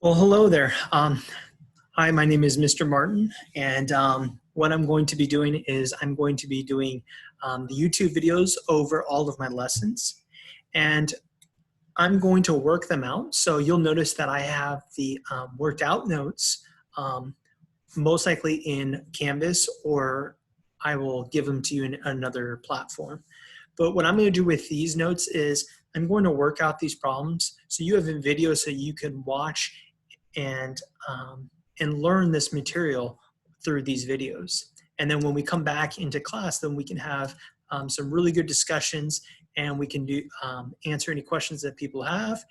Well, hello there. Hi, my name is Mr. Martin, and what I'm going to be doing is I'm going to be doing the YouTube videos over all of my lessons, and I'm going to work them out. So you'll notice that I have the worked out notes, most likely in Canvas, or I will give them to you in another platform. But what I'm going to do with these notes is I'm going to work out these problems so you have a video so you can watch and learn this material through these videos. And then when we come back into class, then we can have some really good discussions, and we can do answer any questions that people have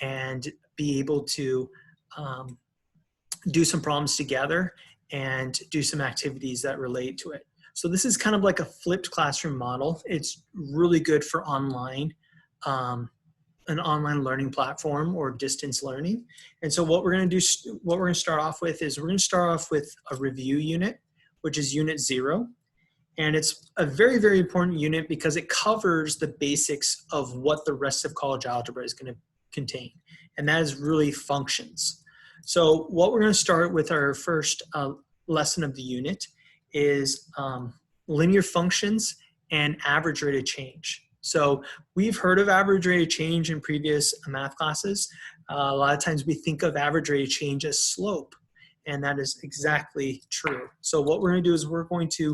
and be able to do some problems together and do some activities that relate to it. So this is kind of like a flipped classroom model. It's really good for online, an online learning platform or distance learning. And so what we're going to do, what we're going to start off with is we're going to start off with a review unit, which is unit 0. And it's a very, very important unit because it covers the basics of what the rest of college algebra is going to contain. And that is really functions. So what we're going to start with our first lesson of the unit is linear functions and average rate of change. So we've heard of average rate of change in previous math classes. A lot of times we think of average rate of change as slope, and that is exactly true. So what we're going to do is we're going to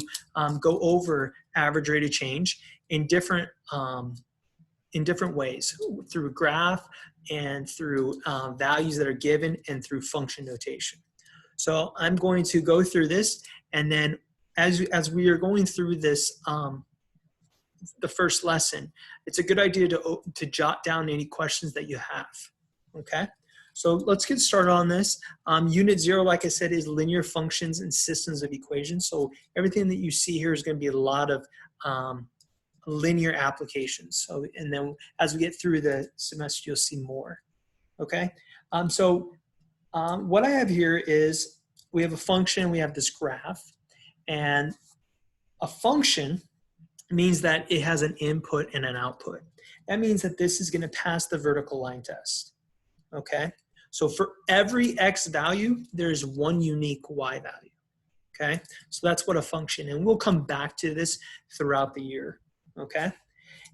go over average rate of change in different ways, through graph and through values that are given and through function notation. So I'm going to go through this, and then as we are going through this the first lesson, it's a good idea to jot down any questions that you have, okay? So let's get started on this. Unit 0, like I said, is linear functions and systems of equations. So everything that you see here is going to be a lot of linear applications. So, and then as we get through the semester, you'll see more, okay? What I have here is we have a function, we have this graph, and a function means that it has an input and an output. That means that this is going to pass the vertical line test, okay? So for every x value, there's one unique y value, okay? So that's what a function, and we'll come back to this throughout the year, okay?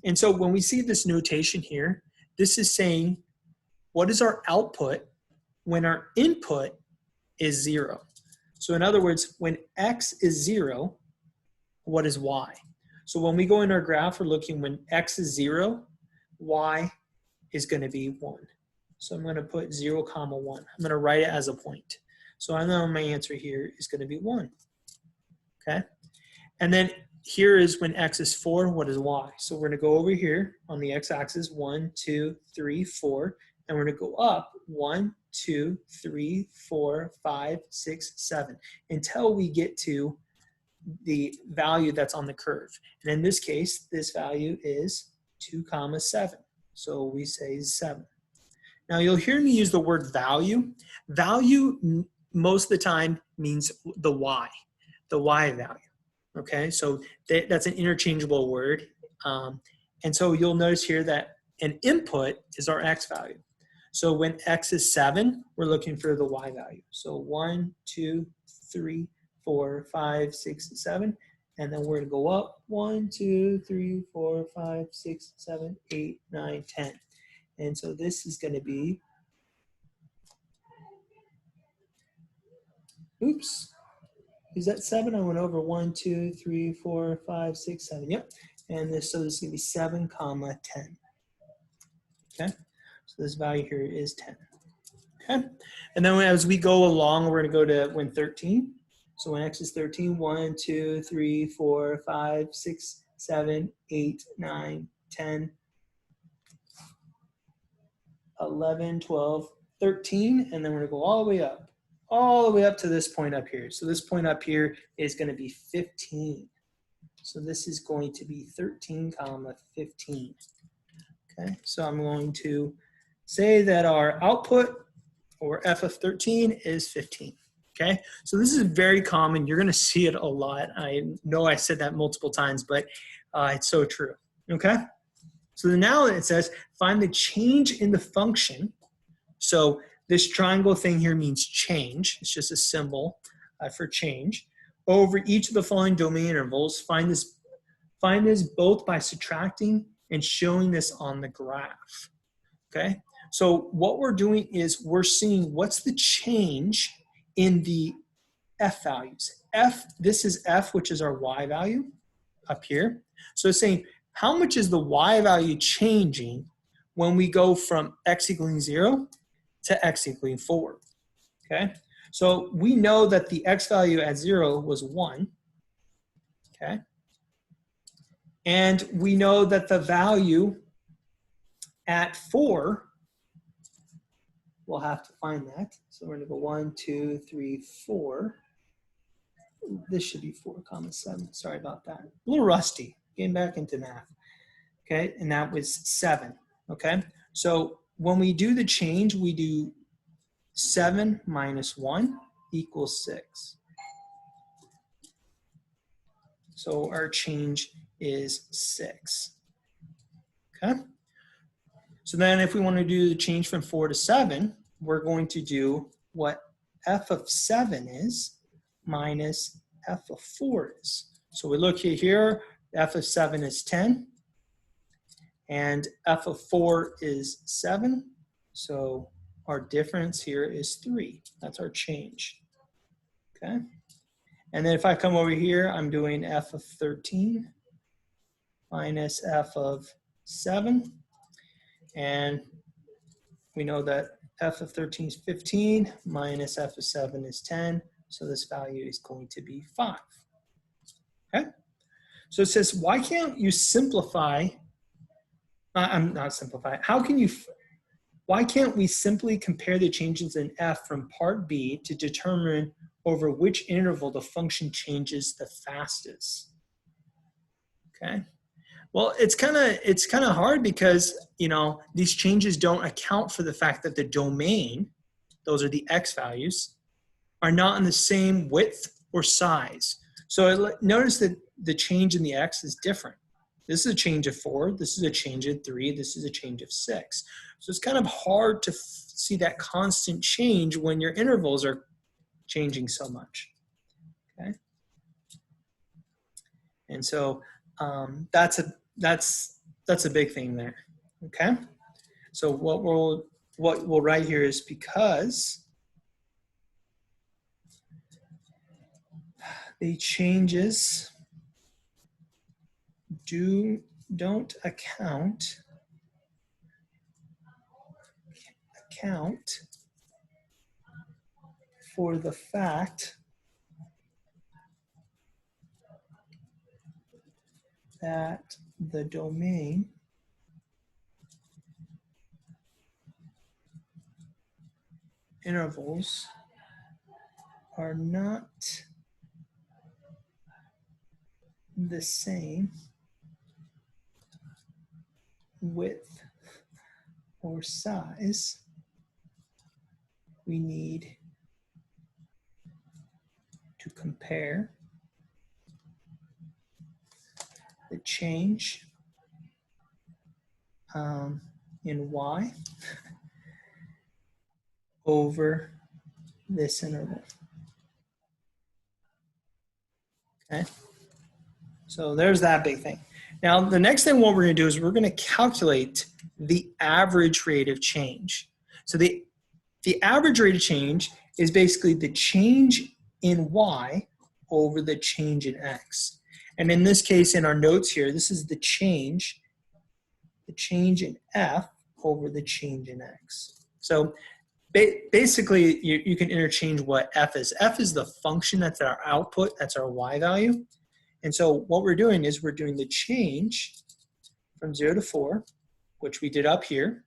And so when we see this notation here, this is saying, what is our output when our input is 0? So in other words, when x is 0, what is y? So when we go in our graph, we're looking when x is 0, y is going to be 1. So I'm going to put 0, 1. I'm going to write it as a point. So I know my answer here is going to be 1. Okay? And then here is when x is 4, what is y? So we're going to go over here on the x-axis, 1, 2, 3, 4. And we're going to go up 1, 2, 3, 4, 5, 6, 7 until we get to the value that's on the curve. And in this case, this value is 2, 7. So we say 7. Now you'll hear me use the word value. Value most of the time means the y value. Okay, so that's an interchangeable word. And so you'll notice here that an input is our x value. So when x is 7, we're looking for the y value. So 1, 2, 3, 4, 5, 6, 7, and then we're going to go up 1, 2, 3, 4, 5, 6, 7, 8, 9, 10. And so this is going to be, oops, is that 7? I went over 1, 2, 3, 4, 5, 6, 7. Yep. And so this is going to be 7, 10. Okay. So this value here is 10. Okay. And then as we go along, we're going to go to when 13. So when x is 13, 1, 2, 3, 4, 5, 6, 7, 8, 9, 10, 11, 12, 13, and then we're going to go all the way up to this point up here. So this point up here is going to be 15. So this is going to be 13, 15. Okay, so I'm going to say that our output, or f of 13, is 15. Okay, so this is very common. You're going to see it a lot. I know I said that multiple times, but it's so true. Okay, so now it says find the change in the function. So This triangle thing here means change. It's just a symbol for change. Over each of the following domain intervals, find this both by subtracting and showing this on the graph. Okay, so what we're doing is we're seeing what's the change in the f values. This is f, which is our y value up here. So it's saying how much is the y value changing when we go from x equaling 0 to x equaling 4. Okay, so we know that the x value at 0 was 1. Okay, and we know that the value at 4, we'll have to find that. So we're going to go 1, 2, 3, 4. This should be 4, 7. Sorry about that. A little rusty. Getting back into math. Okay, and that was 7. Okay, so when we do the change, we do 7 minus 1 equals 6. So our change is 6. Okay, so then if we want to do the change from 4 to 7, we're going to do what f of 7 is minus f of 4 is. So we look here, f of 7 is 10, and f of 4 is 7. So our difference here is 3. That's our change. Okay. And then if I come over here, I'm doing f of 13 minus f of 7. And we know that f of 13 is 15 minus f of 7 is 10. So this value is going to be 5. Okay. So it says, why can't you simplify? I'm not simplify. Why can't we simply compare the changes in f from part B to determine over which interval the function changes the fastest? Okay. Well, it's kind of hard because, you know, these changes don't account for the fact that the domain, those are the x values, are not in the same width or size. So notice that the change in the x is different. This is a change of 4, this is a change of 3, this is a change of 6. So it's kind of hard to see that constant change when your intervals are changing so much. Okay, and so that's a big thing there. Okay, so what we'll write here is because the changes don't account for the fact that the domain intervals are not the same width or size. We need to compare the change in y over this interval. Okay, so there's that big thing. Now the next thing what we're going to do is we're going to calculate the average rate of change. So the average rate of change is basically the change in y over the change in x. And in this case, in our notes here, this is the change in f over the change in x. So basically, you can interchange what f is. F is the function that's our output, that's our y value. And so what we're doing is we're doing the change from 0 to 4, which we did up here.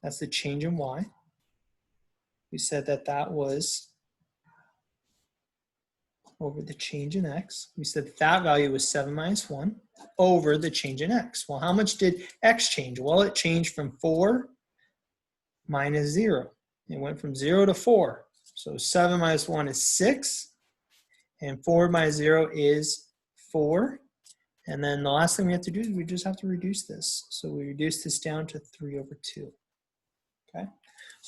That's the change in y. We said that that was over the change in x. We said that value was 7 minus 1 over the change in x. Well, how much did x change? Well, it changed from 4 minus 0. It went from 0 to 4. So 7 minus 1 is 6. And 4 minus 0 is 4. And then the last thing we have to do is we just have to reduce this. So we reduce this down to 3 over 2. Okay.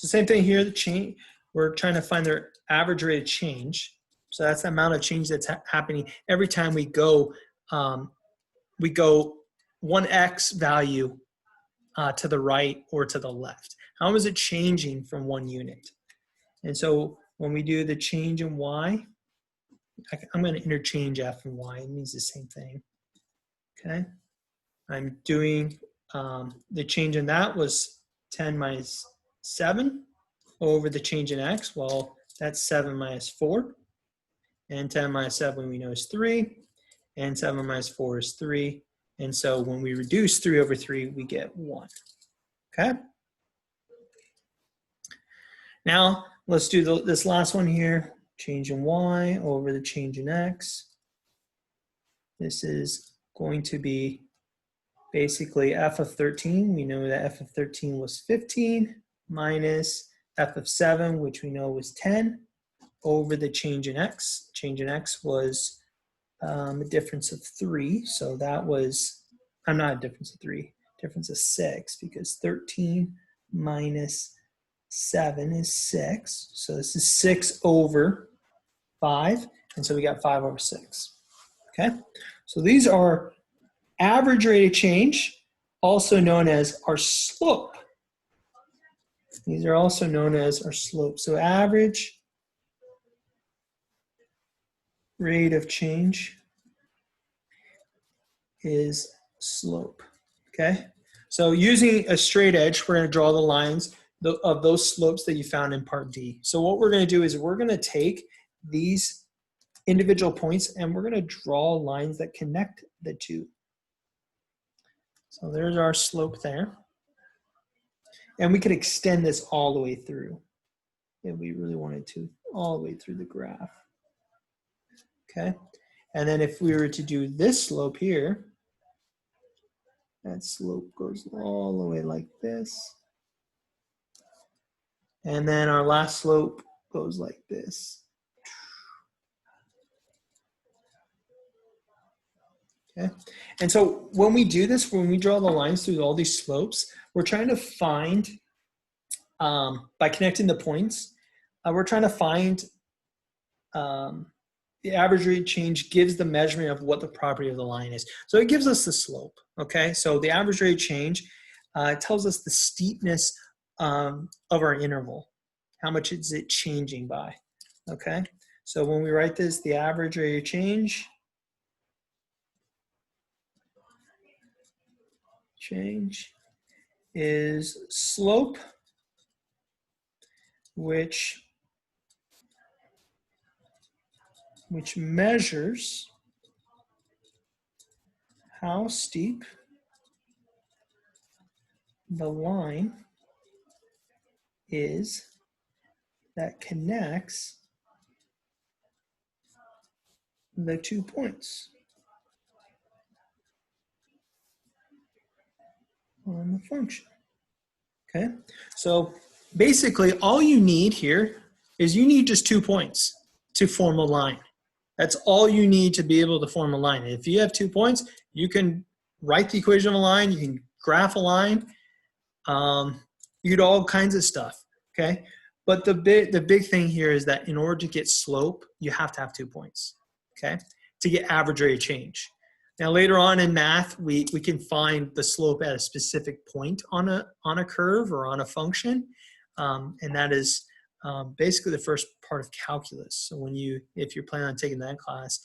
So same thing here, the change, we're trying to find their average rate of change. So that's the amount of change that's happening every time we go 1x value to the right or to the left. How is it changing from one unit? And so when we do the change in y, I'm going to interchange f and y. It means the same thing. Okay. I'm doing the change in that was 10 minus 7 over the change in x. Well, that's 7 minus 4. And 10 minus 7 we know is 3. And 7 minus 4 is 3. And so when we reduce 3 over 3, we get 1. Okay? Now, let's do this last one here. Change in y over the change in x. This is going to be basically f of 13. We know that f of 13 was 15 minus f of 7, which we know was 10, over the change in x. Change in x was a difference of 3. So that was, I'm not a difference of 3, difference of 6, because 13 minus 7 is 6. So this is 6 over 5. And so we got 5 over 6. Okay? So these are average rate of change, also known as our slope. These are also known as our slope. So average rate of change is slope. Okay? So using a straight edge, we're going to draw the lines of those slopes that you found in part D. So what we're going to do is we're going to take these individual points and we're going to draw lines that connect the two. So there's our slope there. And we could extend this all the way through if we really wanted to, all the way through the graph. Okay. And then if we were to do this slope here, that slope goes all the way like this. And then our last slope goes like this. Okay. And so when we do this, when we draw the lines through all these slopes, we're trying to find, by connecting the points, we're trying to find the average rate change gives the measurement of what the property of the line is. So it gives us the slope, okay? So the average rate change tells us the steepness of our interval. How much is it changing by, okay? So when we write this, the average rate of change is slope, which measures how steep the line is that connects the 2 points on the function. Okay, so basically all you need here is you need just 2 points to form a line. That's all you need to be able to form a line. If you have 2 points, you can write the equation of a line, you can graph a line, you can do all kinds of stuff, okay? But the big thing here is that in order to get slope, you have to have 2 points, okay? To get average rate of change. Now later on in math, we can find the slope at a specific point on a curve or on a function, and that is basically the first part of calculus. So if you're planning on taking that class,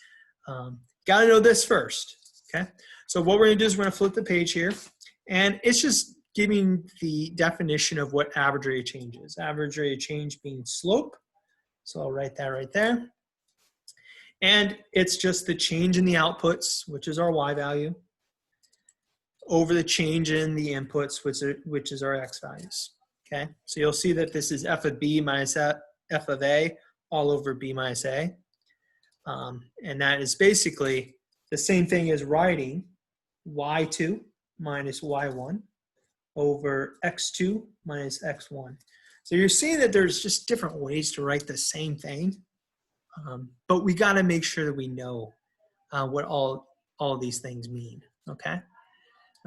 got to know this first, okay? So what we're going to do is we're going to flip the page here, and it's just giving the definition of what average rate of change is. Average rate of change being slope, so I'll write that right there. And it's just the change in the outputs, which is our y value, over the change in the inputs, which is our x values. Okay, so you'll see that this is f of b minus f of a all over b minus a. And that is basically the same thing as writing y2 minus y1 over x2 minus x1. So you're seeing that there's just different ways to write the same thing. But we got to make sure that we know what all these things mean, okay?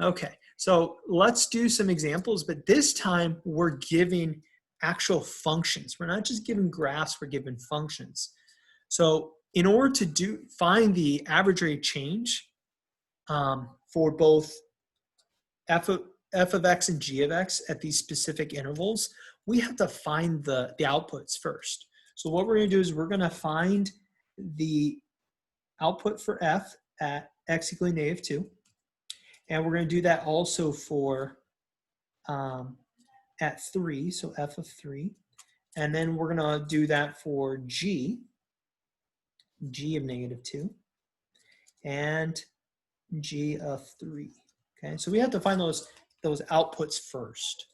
Okay, so let's do some examples, but this time we're giving actual functions. We're not just given graphs, we're given functions. So in order to find the average rate change for both f of x and g of x at these specific intervals, we have to find the outputs first. So what we're going to do is we're going to find the output for f at x equaling -2. And we're going to do that also for at 3, so f of 3. And then we're going to do that for g of -2, and g of 3. Okay, so we have to find those outputs first.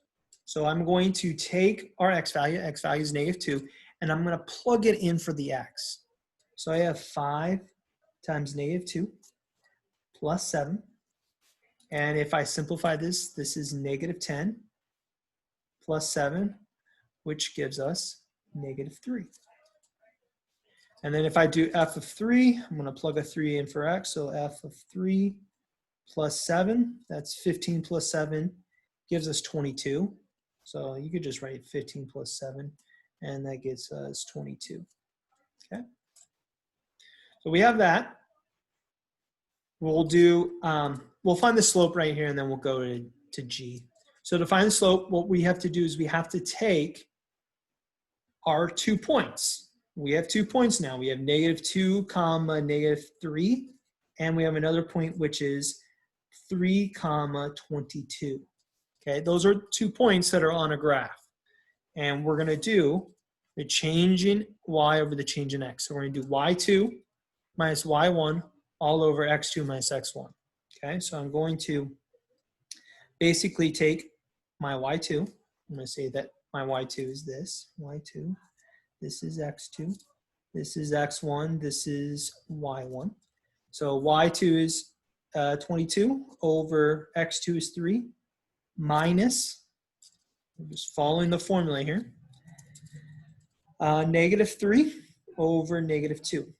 So I'm going to take our x value is -2, and I'm going to plug it in for the x. So I have 5 times -2 plus 7. And if I simplify this, this is -10 plus 7, which gives us -3. And then if I do f of 3, I'm going to plug a 3 in for x. So f of 3 plus 7, that's 15 plus 7, gives us 22. So you could just write 15 plus 7, and that gets us 22. Okay. So we have that. We'll do, we'll find the slope right here, and then we'll go to g. So to find the slope, what we have to do is we have to take our 2 points. We have 2 points now. We have -2, -3, and we have another point which is 3, 22. Okay, those are 2 points that are on a graph. And we're going to do the change in y over the change in x. So we're going to do y2 minus y1 all over x2 minus x1. Okay, so I'm going to basically take my y2. I'm going to say that my y2 is this, y2. This is x2. This is x1. This is y1. So y2 is 22 over x2 is 3 minus, I'm just following the formula here, -3 over -2.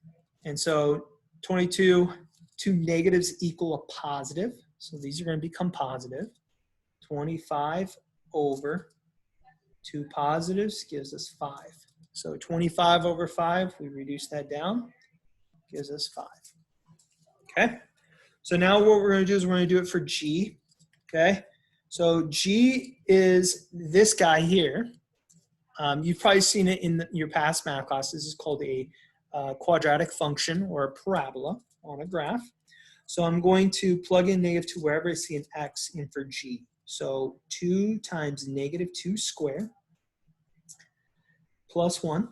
And so 22, 2 negatives equal a positive. So these are going to become positive. 25 over 2 positives gives us 5. So 25 over 5, we reduce that down, gives us 5. Okay? So now what we're going to do is we're going to do it for g. Okay? So g is this guy here. You've probably seen it in your past math class. This is called a quadratic function or a parabola on a graph. So I'm going to plug in -2 wherever I see an x in for g. So 2 times -2 squared plus 1.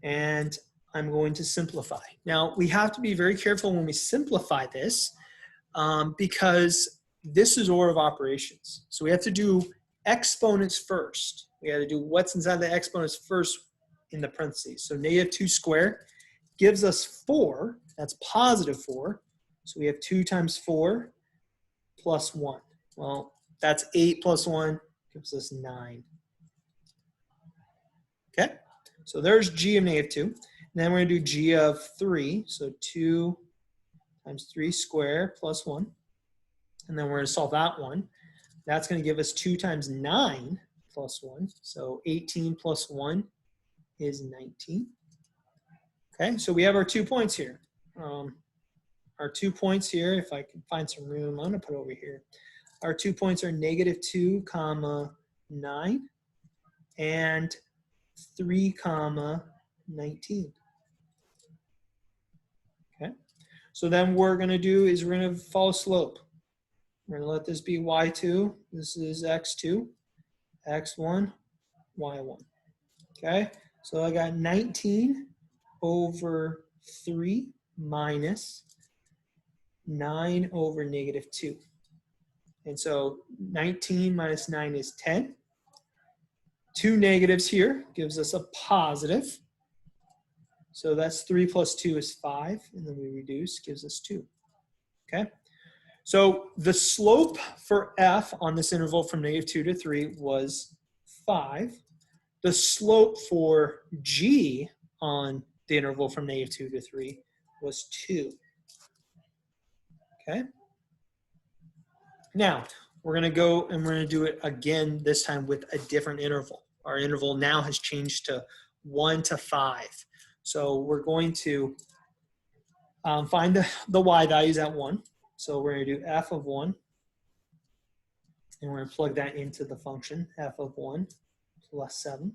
And I'm going to simplify. Now, we have to be very careful when we simplify this because this is order of operations. So we have to do exponents first. We got to do what's inside the exponents first in the parentheses. So -2 squared gives us 4. That's positive 4. So we have 2 times 4 plus 1. Well, that's 8 plus 1 gives us 9. Okay, so there's g of -2. And then we're going to do g of 3. So 2 times 3 squared plus 1. And then we're going to solve that one. That's going to give us 2 times 9 plus 1. So 18 plus 1 is 19. Okay, so we have our 2 points here. Our 2 points here, if I can find some room, I'm going to put it over here. Our 2 points are -2, 9 and 3, 19. Okay, so then what we're going to do is we're going to follow slope. We're going to let this be y2. This is x2, x1, y1. Okay, so I got 19 over 3 minus 9 over -2. And so 19 minus 9 is 10. 2 negatives here gives us a positive. So that's 3 plus 2 is 5. And then we reduce, gives us 2. Okay. So the slope for f on this interval from -2 to 3 was 5. The slope for g on the interval from -2 to 3 was 2. Okay. Now, we're going to go and we're going to do it again, this time with a different interval. our interval now has changed to 1 to 5. So we're going to find the y values at 1. So we're going to do f of 1. And we're going to plug that into the function, f of 1 plus 7.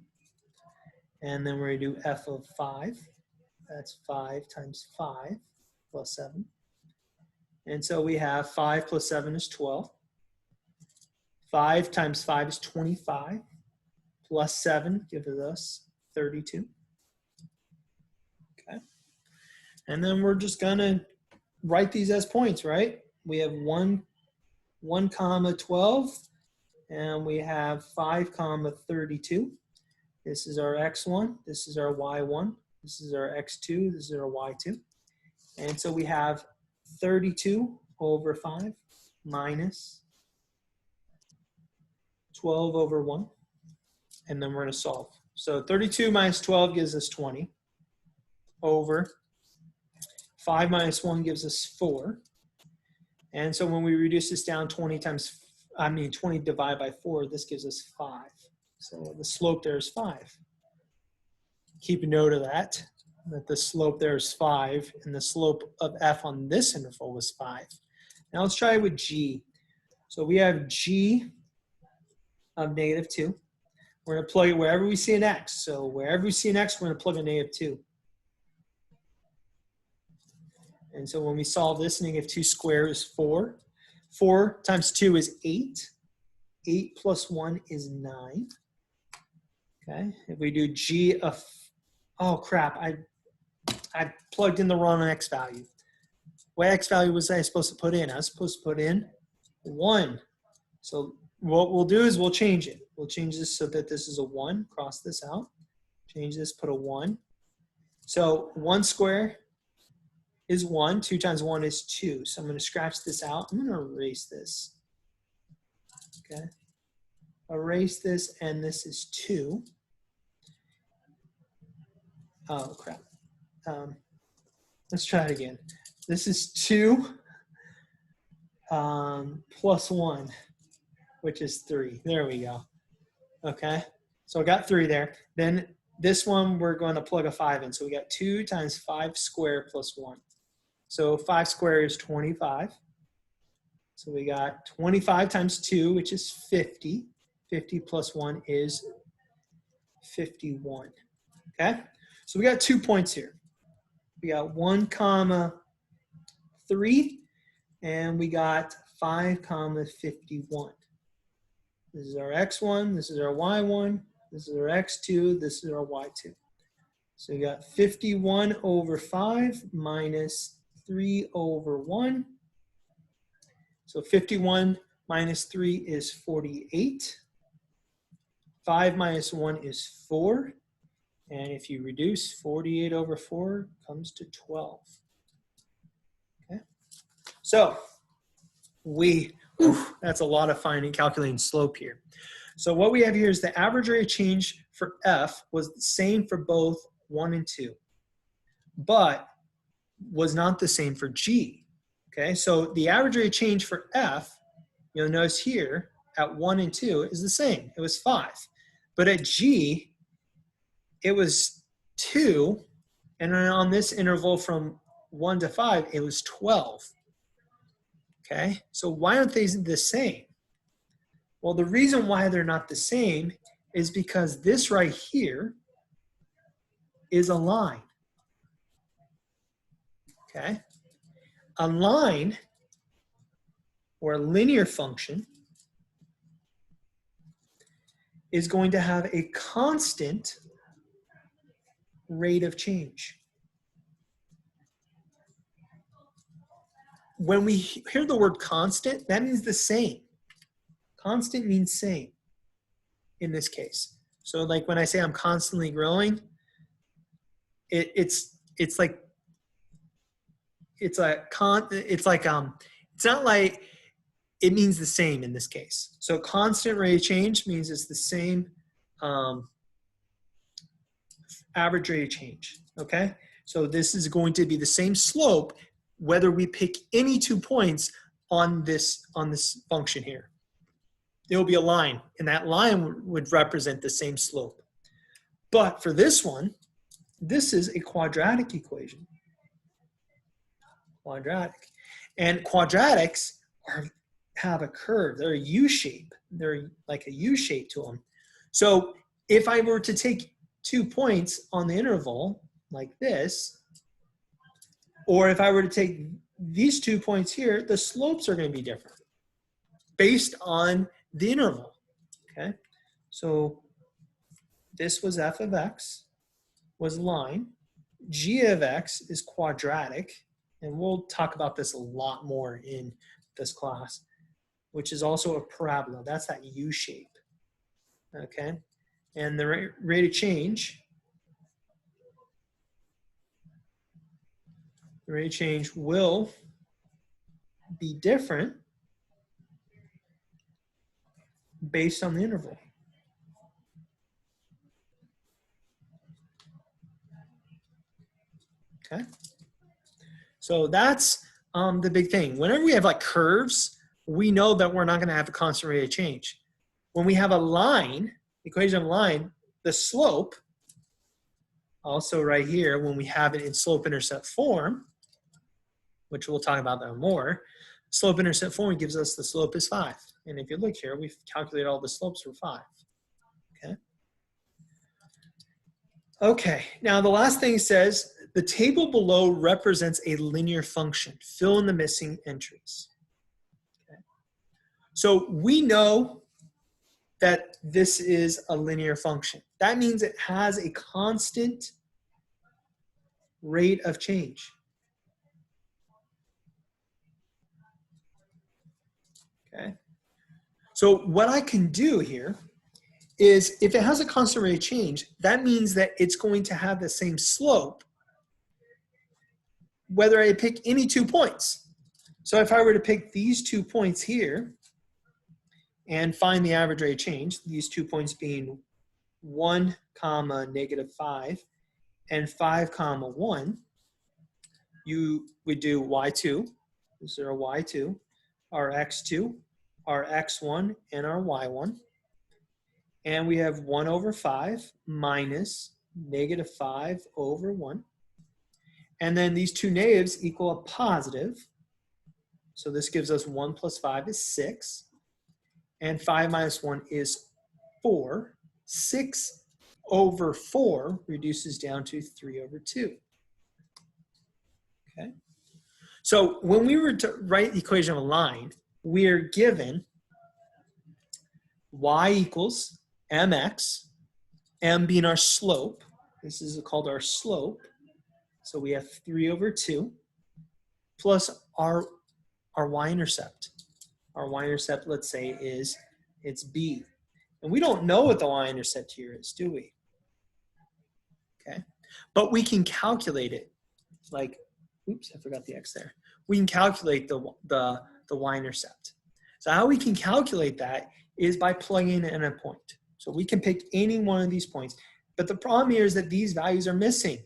And then we're going to do f of 5. That's 5 times 5 plus 7. And so we have 5 plus 7 is 12. 5 times 5 is 25. Plus 7 gives us 32. Okay. And then we're just going to write these as points, right? We have 1 comma 12, and we have 5 comma 32. This is our x1, this is our y1, this is our x2, this is our y2. And so we have 32 over 5 minus 12 over 1, and then we're going to solve. So 32 minus 12 gives us 20 over 5 minus 1 gives us 4. And so when we reduce this down 20 divided by 4, this gives us 5. So the slope there is 5. Keep a note of that the slope there is 5, and the slope of f on this interval was 5. Now let's try it with g. So we have g of negative 2. We're going to plug it wherever we see an x. So wherever we see an x, we're going to plug a negative 2. And so when we solve this, negative 2 squared is 4. 4 times 2 is 8. 8 plus 1 is 9. Okay, if we do g of, oh crap, I plugged in the wrong x value. What x value was I supposed to put in? I was supposed to put in 1. So what we'll do is we'll change it. We'll change this so that this is a 1, cross this out. Change this, put a 1. So 1 square is 1, 2 times 1 is 2. So I'm going to scratch this out. I'm going to erase this. Okay. Erase this, and this is 2. Oh, crap. Let's try it again. This is 2 plus 1, which is 3. There we go. Okay. So I got 3 there. Then this one, we're going to plug a 5 in. So we got 2 times 5 squared plus 1. So 5 squared is 25. So we got 25 times 2, which is 50. 50 plus 1 is 51. Okay? So we got 2 points here. We got 1 comma 3, and we got 5 comma 51. This is our x1, this is our y1, this is our x2, this is our y2. So we got 51 over 5 minus 3 over 1. So 51 minus 3 is 48. 5 minus 1 is 4. And if you reduce 48 over 4, comes to 12. Okay. So that's a lot of finding, calculating slope here. So what we have here is the average rate of change for f was the same for both 1 and 2, but was not the same for g. Okay, so the average rate of change for f, you'll notice here at 1 and 2 is the same. It was 5. But at g, it was 2, and then on this interval from 1 to 5, it was 12. Okay, so why aren't they the same? Well, the reason why they're not the same is because this right here is a line. Okay, a line or a linear function is going to have a constant rate of change. When we hear the word constant, that means the same. Constant means same in this case. So like when I say I'm constantly growing, it's not like, it means the same in this case. So constant rate of change means it's the same average rate of change, okay? So this is going to be the same slope whether we pick any 2 points on this function here. There will be a line, and that line would represent the same slope. But for this one, this is a quadratic equation. Quadratic. And quadratics have a curve. They're a U shape. They're like a U shape to them. So if I were to take 2 points on the interval like this, or if I were to take these 2 points here, the slopes are going to be different based on the interval. Okay, so this was f of x, was line. G of x is quadratic, and we'll talk about this a lot more in this class, which is also a parabola. That's that U shape. Okay, and the rate of change, will be different based on the interval. Okay, so that's the big thing. Whenever we have like curves, we know that we're not going to have a constant rate of change. When we have a line, equation of a line, the slope, also right here, when we have it in slope-intercept form, which we'll talk about that more, slope-intercept form gives us the slope is 5. And if you look here, we've calculated all the slopes for 5. Okay. Okay, now the last thing says, the table below represents a linear function. Fill in the missing entries. Okay. So we know that this is a linear function. That means it has a constant rate of change. Okay. So what I can do here is, if it has a constant rate of change, that means that it's going to have the same slope whether I pick any 2 points. So if I were to pick these 2 points here and find the average rate of change, these 2 points being 1, -5 and 5, 1, you would do y2, this is our y2, our x2, our x1, and our y1. And we have 1 over 5 minus -5 over 1. And then these two negatives equal a positive. So this gives us 1 plus 5 is 6. And 5 minus 1 is 4. 6 over 4 reduces down to 3 over 2. Okay. So when we were to write the equation of a line, we are given y equals mx, m being our slope. This is called our slope. So we have 3 over 2 plus our y-intercept. Our y-intercept, let's say, it's b. And we don't know what the y-intercept here is, do we? Okay. But we can calculate it. Like, oops, I forgot the x there. We can calculate the y-intercept. So how we can calculate that is by plugging in a point. So we can pick any one of these points. But the problem here is that these values are missing.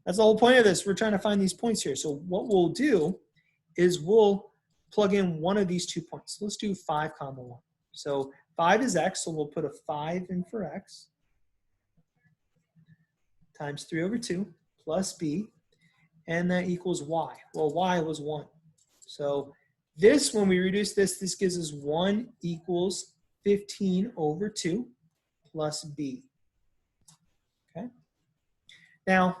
That's the whole point of this. We're trying to find these points here. So what we'll do is we'll plug in one of these 2 points. Let's do 5, 1. So 5 is x, so we'll put a 5 in for x times 3 over 2 plus b, and that equals y. Well, y was 1. So this, when we reduce this, this gives us 1 equals 15 over 2 plus b. Okay. Now,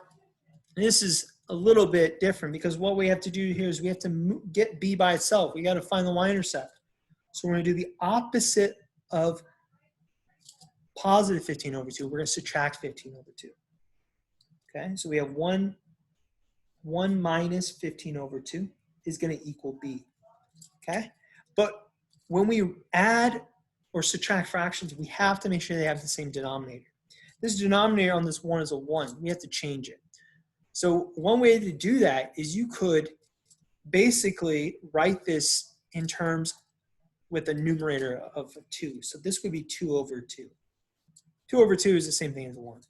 this is a little bit different because what we have to do here is we have to get b by itself. We got to find the y-intercept. So we're going to do the opposite of positive 15 over 2. We're going to subtract 15 over 2. Okay, so we have 1 minus 15 over 2 is going to equal b. Okay, but when we add or subtract fractions, we have to make sure they have the same denominator. This denominator on this 1 is a 1. We have to change it. So one way to do that is you could basically write this in terms with a numerator of 2. So this would be 2 over 2. 2 over 2 is the same thing as 1.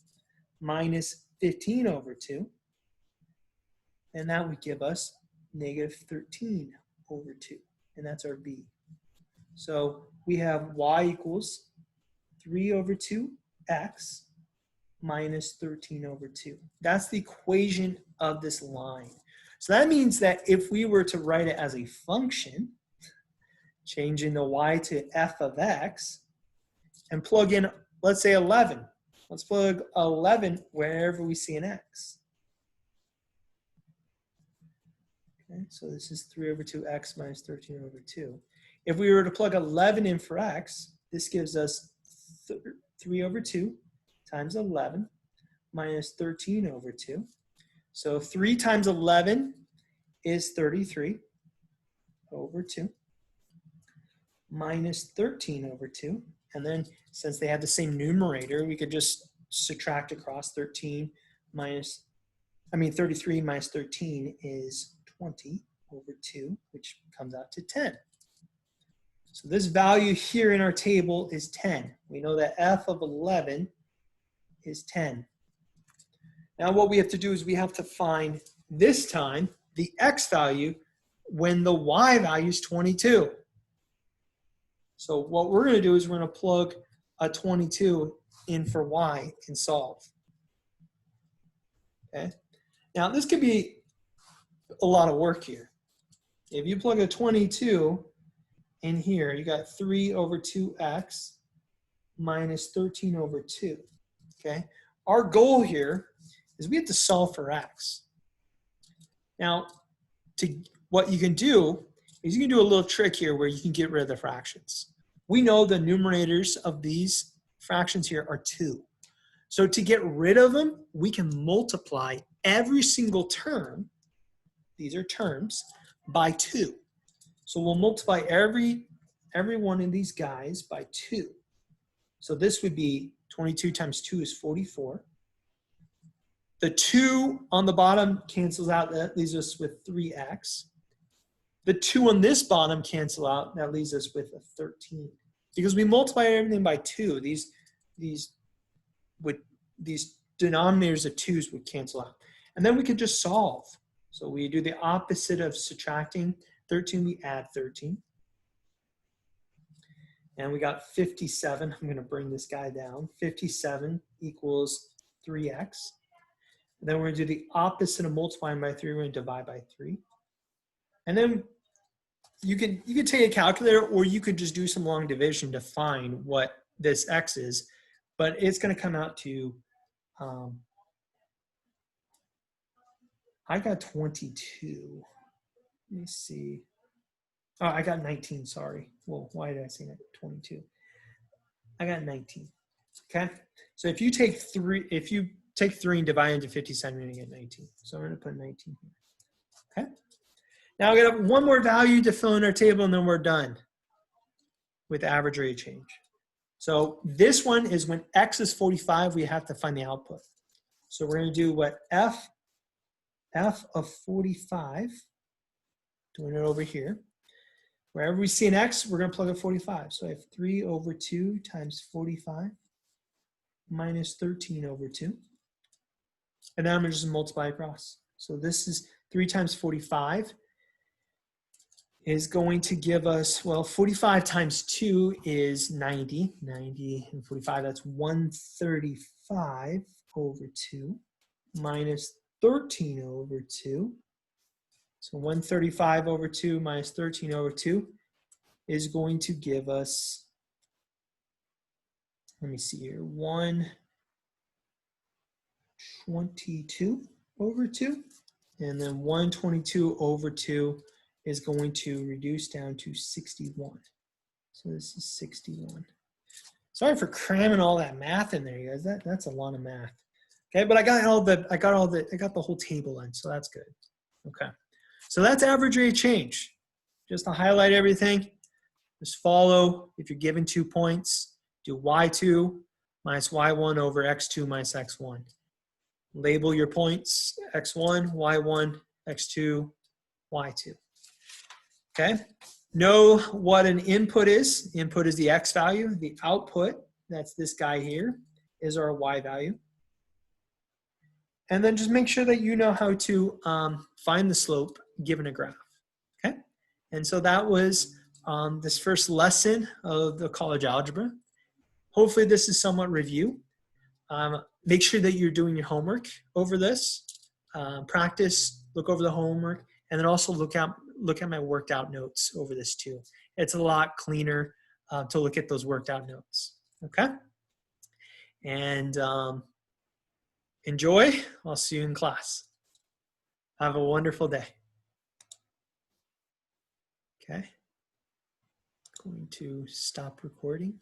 Minus 15 over 2. And that would give us negative 13 over 2. And that's our b. So we have y equals 3 over 2x minus 13 over 2. That's the equation of this line. So that means that if we were to write it as a function, changing the y to f of x, and plug in, let's say 11. Let's plug 11 wherever we see an x. Okay, so this is 3 over 2x minus 13 over 2. If we were to plug 11 in for x, this gives us 3 over 2 times 11 minus 13 over 2. So 3 times 11 is 33 over 2 minus 13 over 2. And then since they have the same numerator, we could just subtract across 33 minus 13 is 20 over 2, which comes out to 10. So this value here in our table is 10. We know that f of 11 is 10. Now what we have to do is we have to find, this time, the x value when the y value is 22. So what we're going to do is we're going to plug a 22 in for y and solve. Okay. Now this could be a lot of work here. If you plug a 22 in here, you got 3 over 2x minus 13 over 2. Okay. Our goal here is we have to solve for x. Now, what you can do is you can do a little trick here where you can get rid of the fractions. We know the numerators of these fractions here are 2. So to get rid of them, we can multiply every single term, these are terms, by 2. So we'll multiply every one of these guys by 2. So this would be 22 times 2 is 44. The 2 on the bottom cancels out, that leaves us with 3x. The 2 on this bottom cancel out, that leaves us with a 13. Because we multiply everything by 2, these denominators of 2's would cancel out. And then we could just solve. So we do the opposite of subtracting 13, we add 13. And we got 57. I'm going to bring this guy down. 57 equals 3x. And then we're going to do the opposite of multiplying by 3. We're going to divide by 3. And then you could take a calculator, or you could just do some long division to find what this x is. But it's going to come out to, I got 22. Let me see. Oh, I got 19, sorry. Well, why did I say that? 22. I got 19, okay? So if you take 3 and divide into 57, you're gonna get 19. So I'm gonna put 19 here, okay? Now we got one more value to fill in our table, and then we're done with average rate of change. So this one is when x is 45, we have to find the output. So we're gonna do what f of 45, doing it over here. Wherever we see an x, we're going to plug in 45. So I have 3 over 2 times 45 minus 13 over 2. And then I'm going to just multiply across. So this is 3 times 45 is going to give us, well, 45 times 2 is 90. 90 and 45, that's 135 over 2 minus 13 over 2. So 135 over 2 minus 13 over 2 is going to give us, let me see here, 122 over 2. And then 122 over 2 is going to reduce down to 61. So this is 61. Sorry for cramming all that math in there, you guys. That's a lot of math. Okay, but I got the whole table in, so that's good. Okay. So that's average rate of change. Just to highlight everything, just follow, if you're given 2 points, do y2 minus y1 over x2 minus x1. Label your points, x1, y1, x2, y2. Okay? Know what an input is. Input is the x value. The output, that's this guy here, is our y value. And then just make sure that you know how to find the slope given a graph, okay? And so that was on this first lesson of the college algebra. Hopefully this is somewhat review. Make sure that you're doing your homework over this. Practice, look over the homework, and then also look at my worked out notes over this too. It's a lot cleaner to look at those worked out notes. Okay? And enjoy. I'll see you in class. Have a wonderful day. Okay. Going to stop recording.